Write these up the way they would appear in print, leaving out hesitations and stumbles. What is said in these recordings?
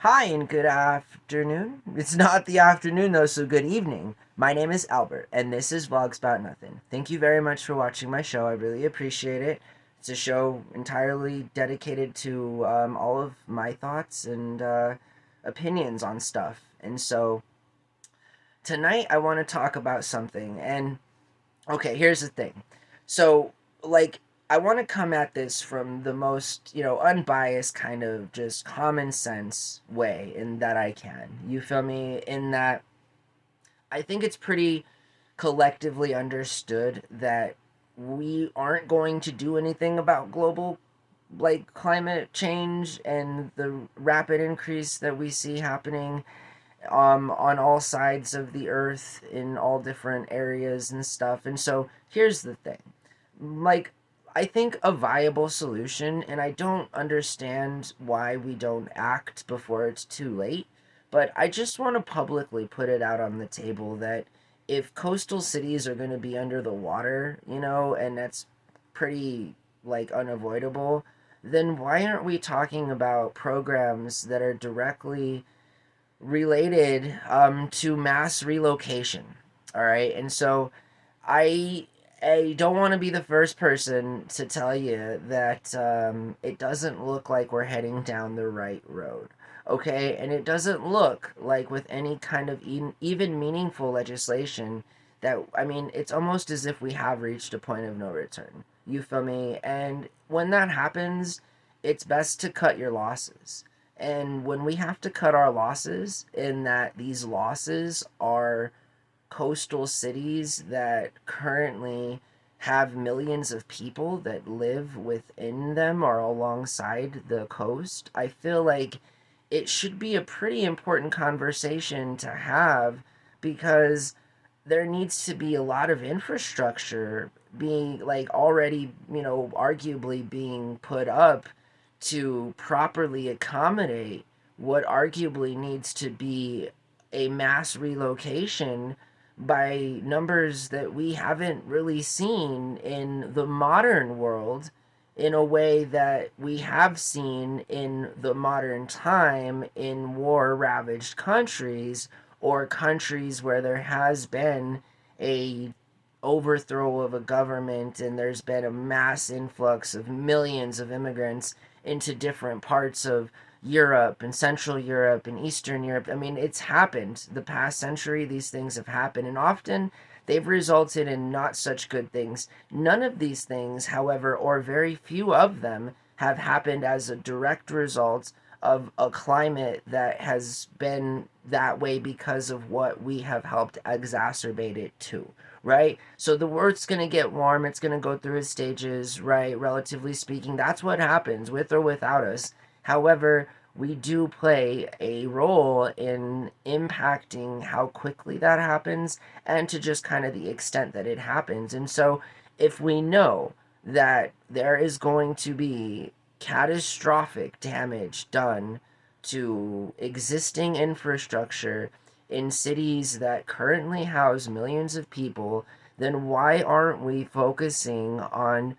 Hi and good afternoon. It's not the afternoon though, so good evening. My name is Albert, and this is Vlogs About Nothing. Thank you very much for watching my show. I really appreciate it. It's a show entirely dedicated to all of my thoughts and opinions on stuff. And so tonight I want to talk about something. And okay, here's the thing. So, like, I want to come at this from the most, unbiased kind of just common sense way in that I can. You feel me? In that I think it's pretty collectively understood that we aren't going to do anything about global climate change and the rapid increase that we see happening on all sides of the earth in all different areas and stuff. And so here's the thing. Like, I think a viable solution, and I don't understand why we don't act before it's too late, but I just want to publicly put it out on the table that if coastal cities are going to be under the water, and that's pretty unavoidable, then why aren't we talking about programs that are directly related to mass relocation? All right. And so I I don't want to be the first person to tell you that it doesn't look like we're heading down the right road. Okay, and it doesn't look like with any kind of even meaningful legislation that, I mean, it's almost as if we have reached a point of no return. You feel me? And when that happens, it's best to cut your losses. And when we have to cut our losses, in that these losses are coastal cities that currently have millions of people that live within them or alongside the coast, I feel like it should be a pretty important conversation to have, because there needs to be a lot of infrastructure being already, arguably being put up to properly accommodate what arguably needs to be a mass relocation by numbers that we haven't really seen in the modern world in a way that we have seen in the modern time in war ravaged countries, or countries where there has been a overthrow of a government and there's been a mass influx of millions of immigrants into different parts of Europe and Central Europe and Eastern Europe. I mean, it's happened the past century. These things have happened, and often they've resulted in not such good things. None of these things, however, or very few of them, have happened as a direct result of a climate that has been that way because of what we have helped exacerbate it to, right? So the Earth's going to get warm, it's going to go through its stages, right? Relatively speaking, that's what happens with or without us. However, we do play a role in impacting how quickly that happens and to just kind of the extent that it happens. And so, if we know that there is going to be catastrophic damage done to existing infrastructure in cities that currently house millions of people, then why aren't we focusing on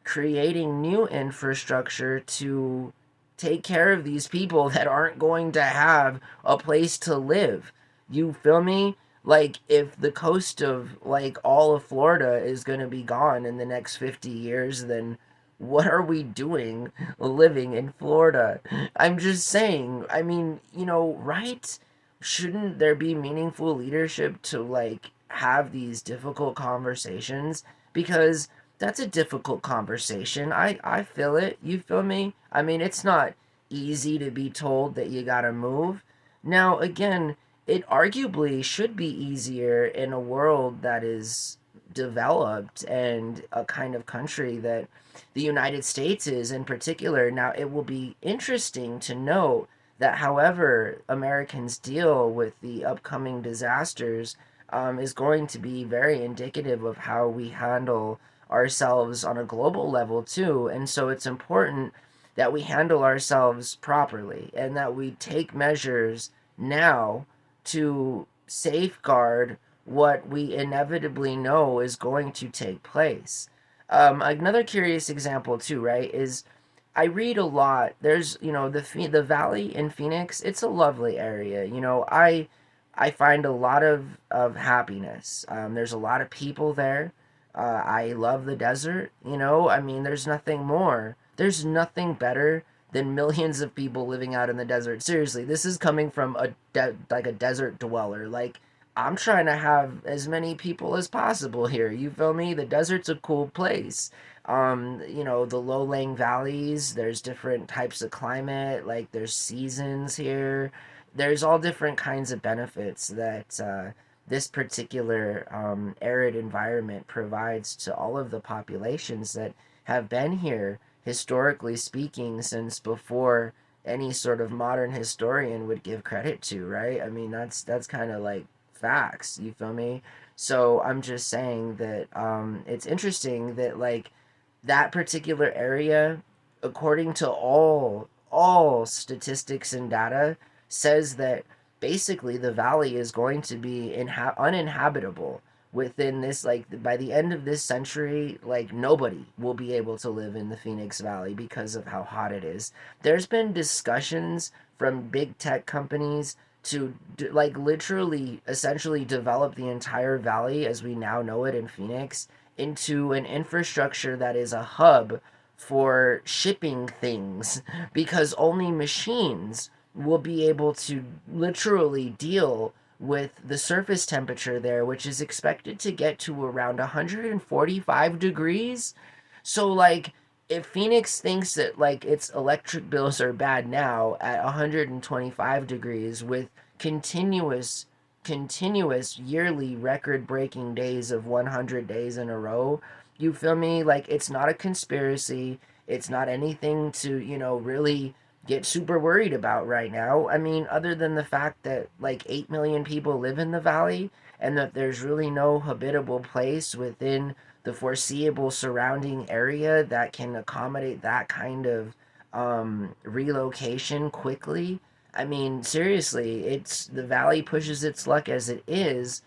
creating new infrastructure to take care of these people that aren't going to have a place to live? You feel me? Like, if the coast of all of Florida is going to be gone in the next 50 years, then what are we doing living in Florida? I'm just saying, I mean, right? Shouldn't there be meaningful leadership to have these difficult conversations? Because that's a difficult conversation. I feel it. You feel me? I mean, it's not easy to be told that you gotta move. Now, again, it arguably should be easier in a world that is developed and a kind of country that the United States is in particular. Now, it will be interesting to note that however Americans deal with the upcoming disasters is going to be very indicative of how we handle ourselves on a global level too. And so it's important that we handle ourselves properly and that we take measures now to safeguard what we inevitably know is going to take place. Another curious example too, right, is I read a lot. There's, the valley in Phoenix. It's a lovely area. I find a lot of happiness. There's a lot of people there. I love the desert. I mean, there's nothing more. There's nothing better than millions of people living out in the desert. Seriously, this is coming from like a desert dweller. Like, I'm trying to have as many people as possible here. You feel me? The desert's a cool place. The low-lying valleys, there's different types of climate, like there's seasons here. There's all different kinds of benefits that this particular arid environment provides to all of the populations that have been here, historically speaking, since before any sort of modern historian would give credit to, right? I mean, that's kind of like facts, you feel me? So I'm just saying that it's interesting that like that particular area, according to all statistics and data, says that basically the valley is going to be uninhabitable within this, like, by the end of this century. Like, nobody will be able to live in the Phoenix Valley because of how hot it is. There's been discussions from big tech companies to like literally essentially develop the entire valley as we now know it in Phoenix into an infrastructure that is a hub for shipping things, because only machines will be able to literally deal with the surface temperature there, which is expected to get to around 145 degrees. So, like, if Phoenix thinks that, like, its electric bills are bad now at 125 degrees with continuous yearly record breaking days of 100 days in a row, you feel me? Like, it's not a conspiracy. It's not anything to, really get super worried about right now. I mean, other than the fact that like 8 million people live in the valley and that there's really no habitable place within the foreseeable surrounding area that can accommodate that kind of relocation quickly. I mean, seriously, it's the valley pushes its luck as it is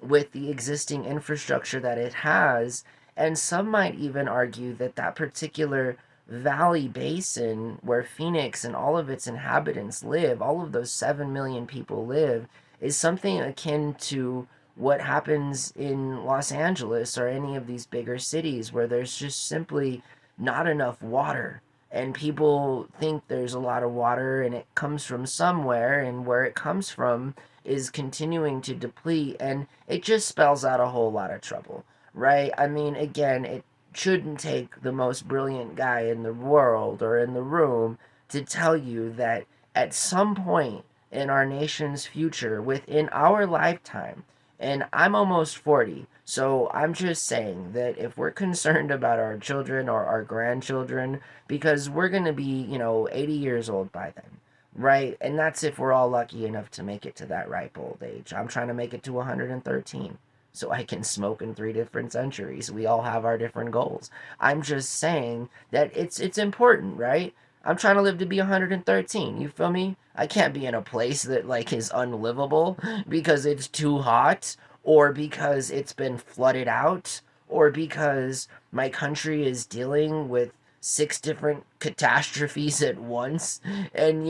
with the existing infrastructure that it has. And some might even argue that that particular valley basin where Phoenix and all of its inhabitants live, all of those 7 million people live, is something akin to what happens in Los Angeles or any of these bigger cities where there's just simply not enough water. And people think there's a lot of water and it comes from somewhere, and where it comes from is continuing to deplete, and it just spells out a whole lot of trouble, right? I mean, again, it shouldn't take the most brilliant guy in the world or in the room to tell you that at some point in our nation's future, within our lifetime, and I'm almost 40, so I'm just saying that if we're concerned about our children or our grandchildren, because we're going to be, 80 years old by then, right? And that's if we're all lucky enough to make it to that ripe old age. I'm trying to make it to 113 so I can smoke in 3 different centuries. We all have our different goals. I'm just saying that it's important, right? I'm trying to live to be 113. You feel me? I can't be in a place that like is unlivable because it's too hot, or because it's been flooded out, or because my country is dealing with 6 different catastrophes at once, and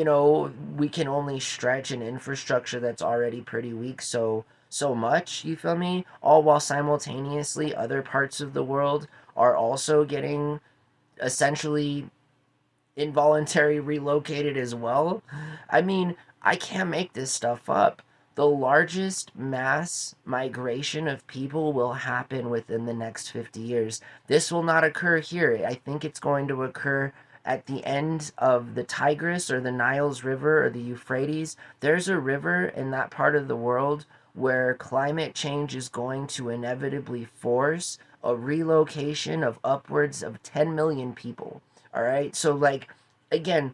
we can only stretch an infrastructure that's already pretty weak so much, you feel me? All while simultaneously other parts of the world are also getting essentially involuntary relocated as well. I mean, I can't make this stuff up. The largest mass migration of people will happen within the next 50 years. This will not occur here. I think it's going to occur at the end of the Tigris or the Niles River or the Euphrates. There's a river in that part of the world where climate change is going to inevitably force a relocation of upwards of 10 million people. All right. So, like, again,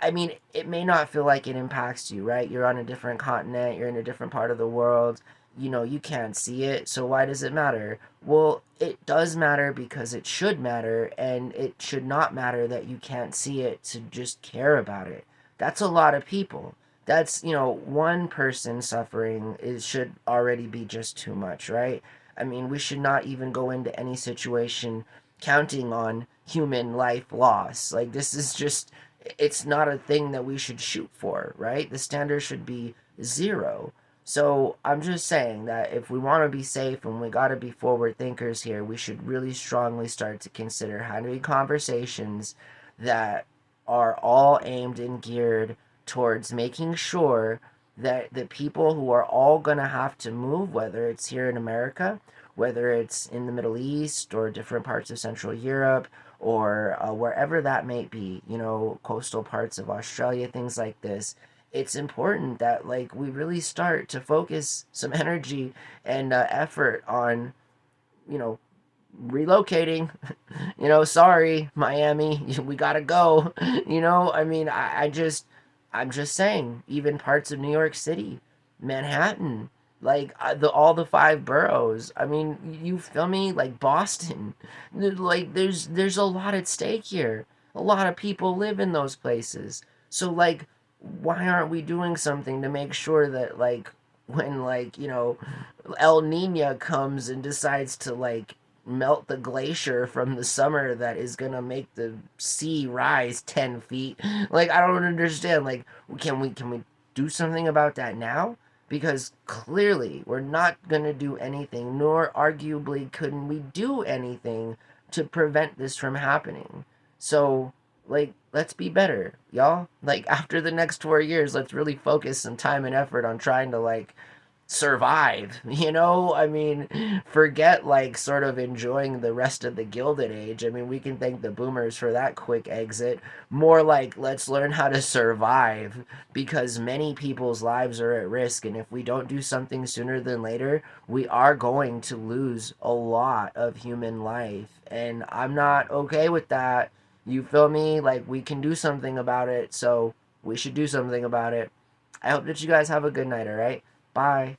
I mean, it may not feel like it impacts you, right? You're on a different continent, you're in a different part of the world, you can't see it. So, why does it matter? Well, it does matter because it should matter, and it should not matter that you can't see it to just care about it. That's a lot of people. That's, one person suffering should already be just too much, right? I mean, we should not even go into any situation counting on human life loss. Like, this is just, it's not a thing that we should shoot for, right? The standard should be zero. So I'm just saying that if we want to be safe and we got to be forward thinkers here, we should really strongly start to consider having conversations that are all aimed and geared towards making sure that the people who are all going to have to move, whether it's here in America, whether it's in the Middle East or different parts of Central Europe, or wherever that may be, you know, coastal parts of Australia, things like this, it's important that like we really start to focus some energy and effort on, you know, relocating. You know, sorry, Miami, we gotta go. You know, I mean, I'm just saying, even parts of New York City, Manhattan, like the all the five boroughs. I mean, you feel me? Like Boston, like there's a lot at stake here. A lot of people live in those places. So like, why aren't we doing something to make sure that like when like you know El Nino comes and decides to like melt the glacier from the summer that is gonna make the sea rise 10 feet. Like I don't understand. Like can we do something about that now? Because clearly we're not gonna do anything, nor arguably couldn't we do anything to prevent this from happening. So like let's be better, y'all. Like after the next 4 years, let's really focus some time and effort on trying to like survive, you know? I mean, forget like sort of enjoying the rest of the Gilded Age. I mean, we can thank the boomers for that quick exit. More like, let's learn how to survive because many people's lives are at risk. And if we don't do something sooner than later, we are going to lose a lot of human life. And I'm not okay with that. You feel me? Like, we can do something about it. So we should do something about it. I hope that you guys have a good night, all right? Bye.